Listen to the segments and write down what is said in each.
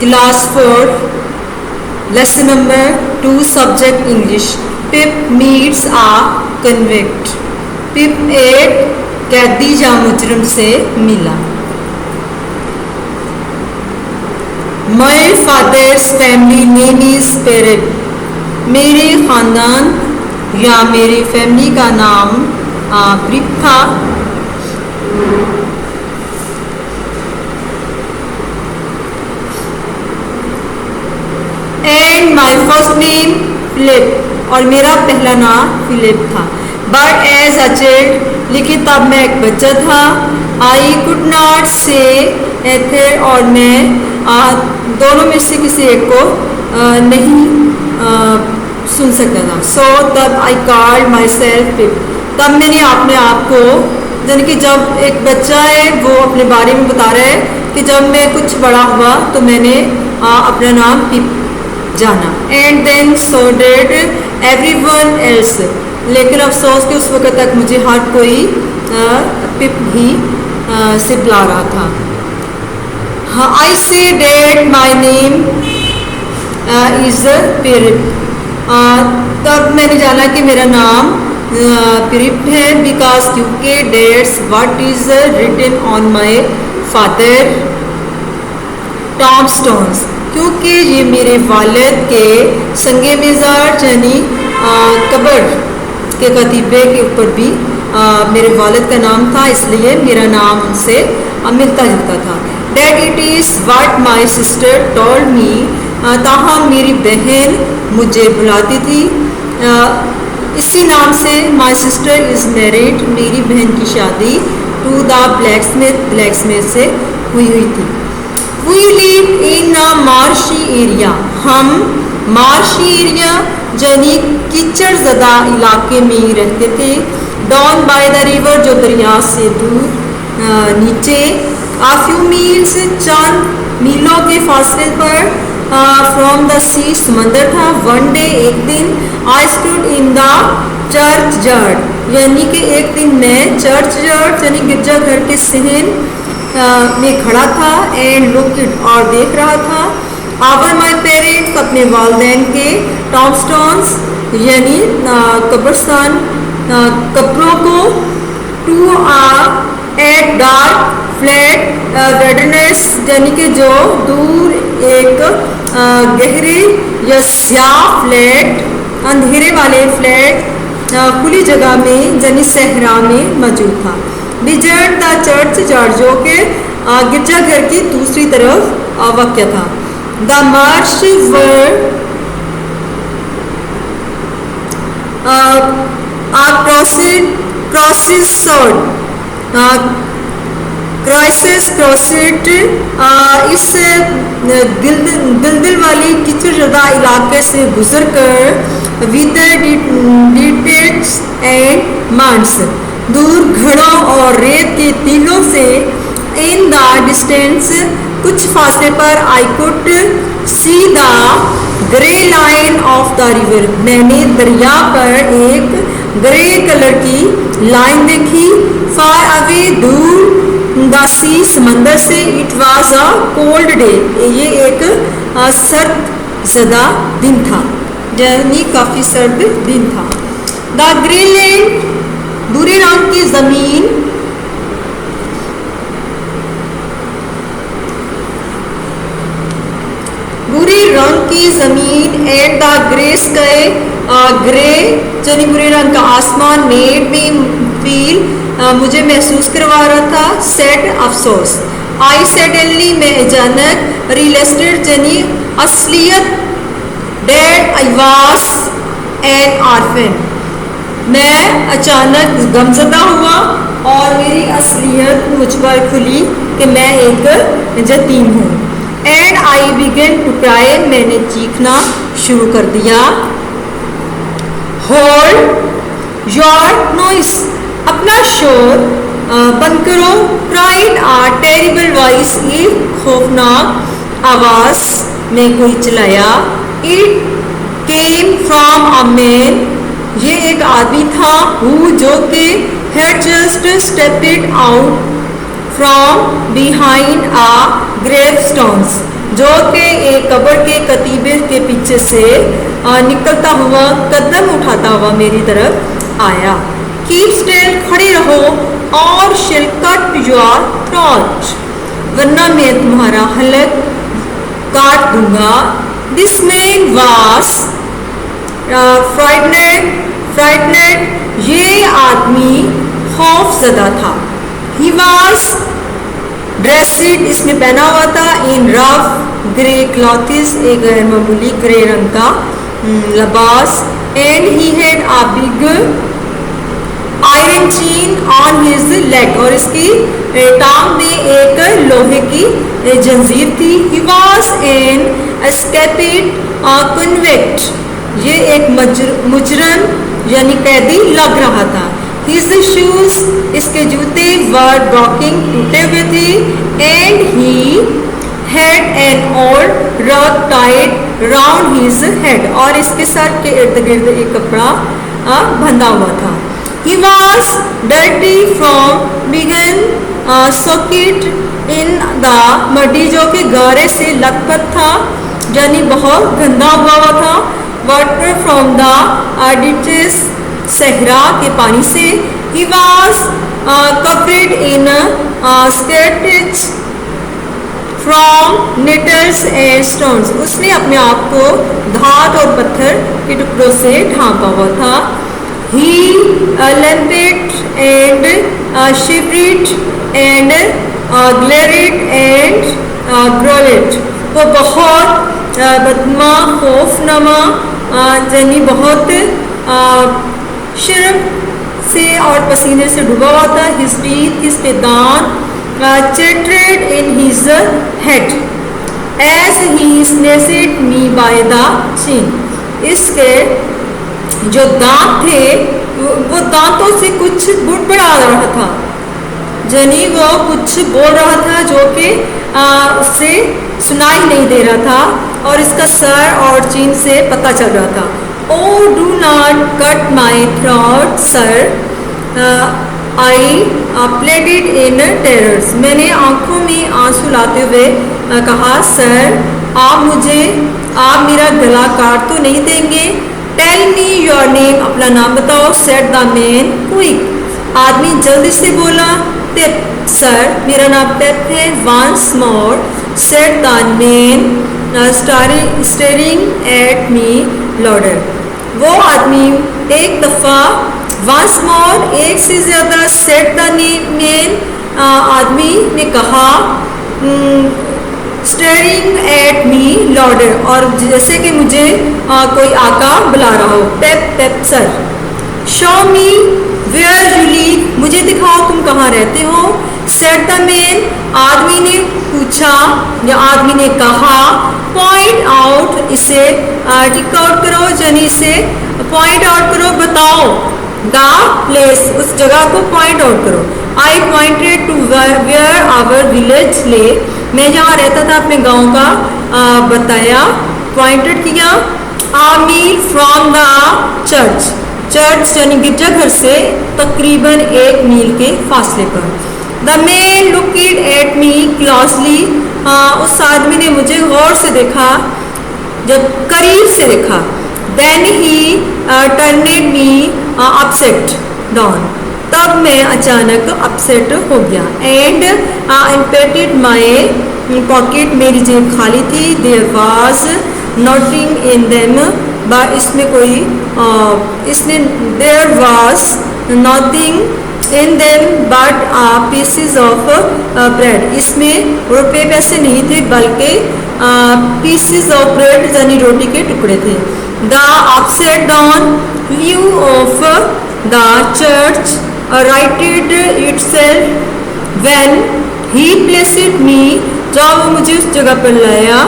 Class 4, lesson number 2, subject English. Pip meets a convict. Pip एक कैदी या मुजरिम से मिला. My father's family name is Pirip. मेरे ख़ानदान या मेरी फैमिली का नाम पिरिप था. And my first name Philip, और मेरा पहला नाम फिलिप था. बट एज अ चाइल्ड, लेकिन तब मैं एक बच्चा था. आई कुड नॉट से एथर, और मैं दोनों में से किसी एक को नहीं सुन सकता था. सो तब आई कॉल्ड माई सेल्फ पिप. तब मैंने अपने आप को, यानी कि जब एक बच्चा है वो अपने बारे में बता रहा है कि जब मैं कुछ बड़ा हुआ तो मैंने अपना नाम पिप जाना. And then so did everyone else, लेकिन अफसोस कि उस वक़्त तक मुझे हर कोई पिप ही से बुला रहा था. आई से डेट माई नेम इज़ पिरिप. तब मैंने जाना कि मेरा नाम पिरिप है, बिकॉज क्योंकि that's what is written on my father tombstones, क्योंकि ये मेरे वालिद के संगे मेज़ार यानी कब्र के कतीबे के ऊपर भी मेरे वालिद का नाम था, इसलिए मेरा नाम उनसे मिलता जुलता था. That it is what my sister told me. ताहम मेरी बहन मुझे बुलाती थी इसी नाम से. माई सिस्टर इज़ मैरिड, मेरी बहन की शादी टू द ब्लैकस्मिथ से हुई थी. We live in a marshy area. हम मार्शी एरिया यानी कीचड़ ज़दा इलाके में रहते थे. डाउन बाय द रिवर, जो दरिया से दूर नीचे. a few meals, चंद मीलों के फासले पर. फ्रॉम द सी, समंदर था. वन डे, एक दिन. I stood in the church yard, यानी कि एक दिन मैं चर्च यार्ड यानी गिरजाघर के सहन में खड़ा था. एंड लुक्ड, और देख रहा था. आवर माई पेरेंट्स, अपने वालदैन के. टॉम्बस्टोन्स यानी कब्रस्तान, कब्रों को. टू एट डार्क फ्लैट वेडनेस, यानी कि जो दूर एक गहरे या स्याह फ्लैट, अंधेरे वाले फ्लैट खुली जगह में यानी सहरा में मौजूद था. विजिट द चर्च यार्ड, जो कि गिरजाघर की दूसरी तरफ वाक़या था. द मार्श वर क्रॉसिड इस दिल वाली कीचड़ज़दा इलाके से गुजर कर विद डिटेल्स एंड मांस, दूर घड़ों और रेत के टीलों से. इन द डिस्टेंस, कुछ फासले पर. I could see the grey line of the river, मैंने दरिया पर एक ग्रे कलर की लाइन देखी. फार अवे, दूर. द सी, समंदर से. It was a cold day, ये एक सर्द ज़दा दिन था, यानी काफ़ी सर्द दिन था. द ग्रे लैंड, भूरे रंग की ज़मीन. भूरे रंग की ज़मीन. At the grey sky, grey यानी भूरे रंग का आसमान. मेड में फील, मुझे महसूस करवा रहा था. सेड, अफसोस. आई सडनली, मैं अचानक. रियलिस्टेड यानी असलियत. Dead I was an orphan, मैं अचानक गमज़दा हुआ और मेरी असलियत मुझ पर खुली कि मैं एक यतीम हूँ. And I began to cry, मैंने चीखना शुरू कर दिया. होल्ड योर नॉइस, अपना शोर बंद करो. क्राइड आ टेरिबल वॉइस, एक खौफनाक आवाज़ में कोई चिल्लाया. It came from a man, ये एक आदमी था. हु, जो कि had just stepped out from behind a gravestones, जो कि एक कब्र के कतीबे के पीछे से निकलता हुआ कदम उठाता हुआ मेरी तरफ आया। कीप स्टिल, खड़ी रहो, और शिल कट योर थ्रोट, वरना मैं तुम्हारा हलक काट दूंगा। दिस मैन वाज फ्राइटनेड, ये आदमी खौफजदा था। ही वॉज ड्रेस्ड, इसने पहना हुआ था, इन रफ ग्रे क्लॉथ्स, एक गैर मामूली ग्रे रंग का लिबास, and he had a big iron chain on his leg, और इसकी टांग में एक लोहे की जंजीर थी। He was an escapade convict, ये एक मुजरम यानी कैदी लग रहा था। His shoes, इसके जूते वर ब्रोकन, टूटे हुए थे, and he had an old rug tied round his head, और इसके सर के इर्द गिर्द एक कपड़ा बंधा हुआ था। He was dirty from being soaked in the muddy, जो कि गारे से लथपथ था यानी बहुत गंदा हुआ था। Water from the ditches, सहरा के पानी से। He was covered in scratches from nettles and stones, उसने अपने आप को धात और पत्थर के टुकड़ों से ढांपा हुआ था। He limped and shivered and glared and growled, वो बहुत बदमा, खौफनमा, यानी बहुत शर्म से और पसीने से डूबा हुआ था। His teeth, इसके दांत chattered in his head as he snatched me by the chin, इसके जो दांत थे वो दांतों से कुछ बुड़बुड़ा रहा था, यानी वो कुछ बोल रहा था जो कि उससे सुनाई नहीं दे रहा था, और इसका सर और चीन से पता चल रहा था। Oh, do not cut my throat, sir, I pleaded in terrors, मैंने आंखों में आंसू लाते हुए कहा, सर आप मेरा गला काट तो नहीं देंगे। Tell me your name, अपना नाम बताओ। said the man quick, आदमी जल्दी से बोला। टिप, सर मेरा नाम टिप है। once more, said the man staring at me louder, वो आदमी एक दफ़ा once more, एक से ज़्यादा, said the man, आदमी ने कहा, staring at me louder, और जैसे कि मुझे कोई आका बुला रहा हो। Tape tape, sir. show me where you live, मुझे दिखाओ तुम कहाँ रहते हो। said the man, आदमी ने पूछा या आदमी ने कहा। point out, इसे टिक आउट करो, यानी इसे पॉइंट आउट करो, बताओ। the place, उस जगह को पॉइंट आउट करो। I pointed to where our village lay, मैं जहाँ रहता था अपने गांव का बताया, पॉइंटेड किया। a mile from the church, church यानी गिरजाघर से तकरीबन 1 मील के फासले पर। The man looked at me closely, उस आदमी ने मुझे गौर से देखा, जब करीब से देखा। Then he turned me upside down, तब मैं अचानक अपसेट हो गया। एंड emptied my pocket, मेरी जेब खाली थी। There was nothing in them, इसमें कोई इसने there was nothing in them but pieces of bread, इसमें रुपए पैसे नहीं थे बल्कि pieces of bread यानी रोटी के टुकड़े थे। The upside down view of the church righted itself when he placed me, जब वो मुझे उस जगह पर लाया।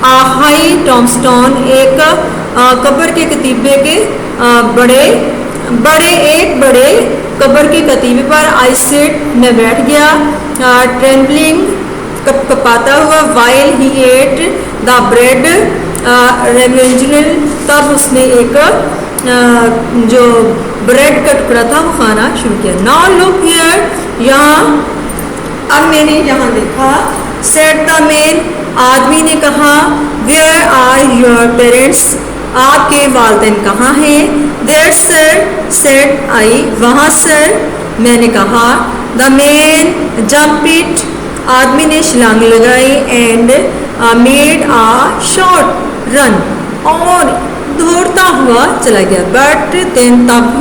a high tombstone, एक कब्र के कतीबे के बड़े कब्र के कतीबे पर I sat, मैं बैठ गया। trembling, कपाता हुआ। while he ate the bread reverential, तब उसने एक जो ब्रेड का टुकड़ा था वो खाना शुरू किया। now look here, यहाँ अब मैंने यहाँ देखा। said the man, आदमी ने कहा, वेयर आर योर पेरेंट्स, आपके वालिदैन कहाँ हैं? देयर सर, सेड आई, वहाँ सर, मैंने कहा। द मैन जंप इट, आदमी ने छलांग लगाई, and made a short run, और दौड़ता हुआ चला गया। बट देन तब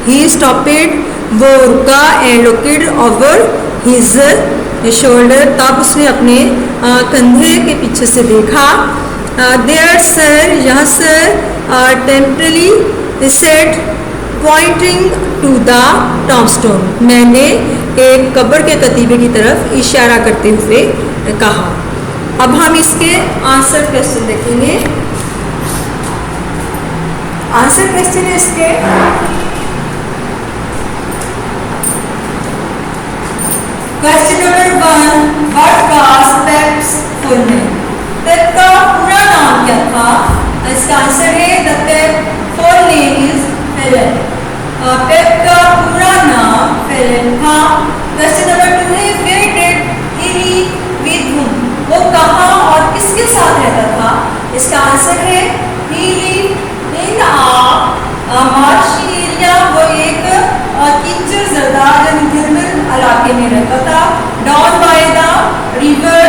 ही स्टॉपेड, वो रुका, and looked over his shoulder, तब उसने अपने कंधे के पीछे से देखा। देयर सर, यहाँ sir, timidly said pointing to the tombstone, मैंने एक कब्र के कतीबे की तरफ इशारा करते हुए कहा। अब हम इसके आंसर क्वेश्चन देखेंगे। आंसर क्वेश्चन है इसके, question number 1, what was Pip's full name? Pip का पूरा नाम क्या था? इसका आंसर है the Pip full name is Helen. Pip का पूरा नाम हेलेन था। क्वेश्चन नंबर 2 है, where did he live with whom? वो कहाँ और किसके साथ रहता था? इसका आंसर है ही lived in a marshy area, वो एक कीचड़ ज़रदार यानी गिरमिल इलाके में रहता था। डाउन बाय द रिवर,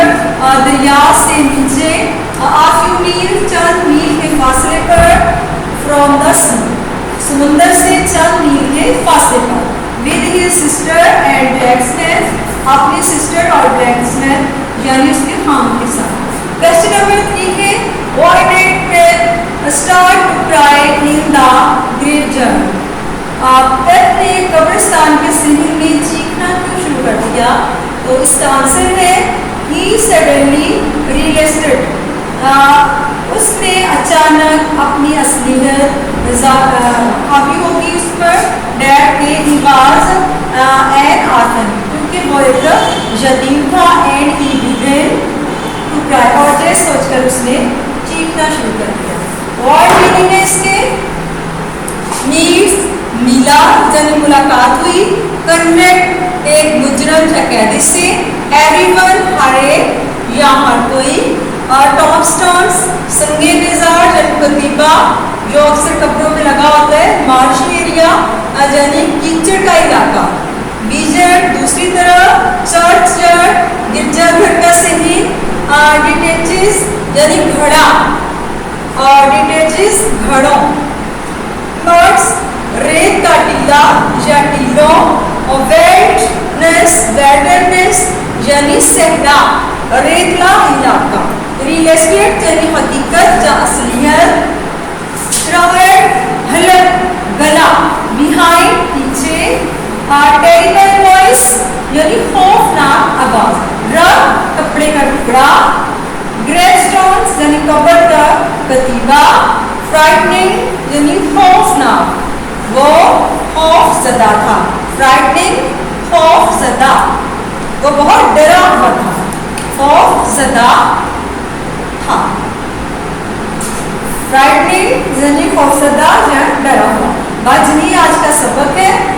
दरिया से नीचे, आ फ्यू मील, चंद मील के फासले पर, फ्रॉम द सी, समुंदर से चंद मील के फासले पर, विद हिज सिस्टर एंड ब्लैक्समैन, अपनी सिस्टर और ब्लैक्समैन यानी उसके खाम के साथ। क्वेश्चन नंबर 3 है, why did Pip start to cry in the graveyard? Pip ने कब्रिस्तान के सीढ़ी में चीखना क्यों शुरू कर दिया? तो इसका आंसर है ही सडनली रियलाइज्ड, उसने अचानक अपनी असलियत हावी होगी उस पर, डैड के ही वाज एन ऑर्फन, क्योंकि वो एक यतीम था, and he began to cry, और ये सोचकर उसने चीखना शुरू कर दिया। और मीनिंग है इसके, मीट्स मिला यानी मुलाकात हुई, कन्वेक्ट एक मुजरम या कैदी से, एवरीवन हर एक या हर कोई, टॉम्बस्टोन्स संगे मेज़ार यानी कतीबा जो अक्सर कब्रों में लगा होता है, मार्शी एरिया यानी कीचड़ का इलाका, विजन दूसरी तरफ, चर्च यार्ड गिरजाघर का सही, डिटेचेस यानी घड़ा, और डिटेचेस घड़ों, बर्ड्स रेत का टीला या टीलों, और वेल्डरनेस यानी सहरा, रेतला इलाका, रियल एस्टेट यानी हकीकत या असलियत, ट्रावेड हलक गला, बिहाइंड पीछे, टेरिबल वॉइस यानी खौफनाक आवाज, रग कपड़े का टुकड़ा, ग्रेवस्टोन्स यानी कब्र का कतीबा, फ्राइटनिंग यानी खौफनाक, वो खौफज़दा था, फ्राइटनिंग खौफज़दा, वो बहुत डरा हुआ था, खौफज़दा था, फ्राइटनिंग यानी खौफज़दा या डरा हुआ। बात आज का सबक है।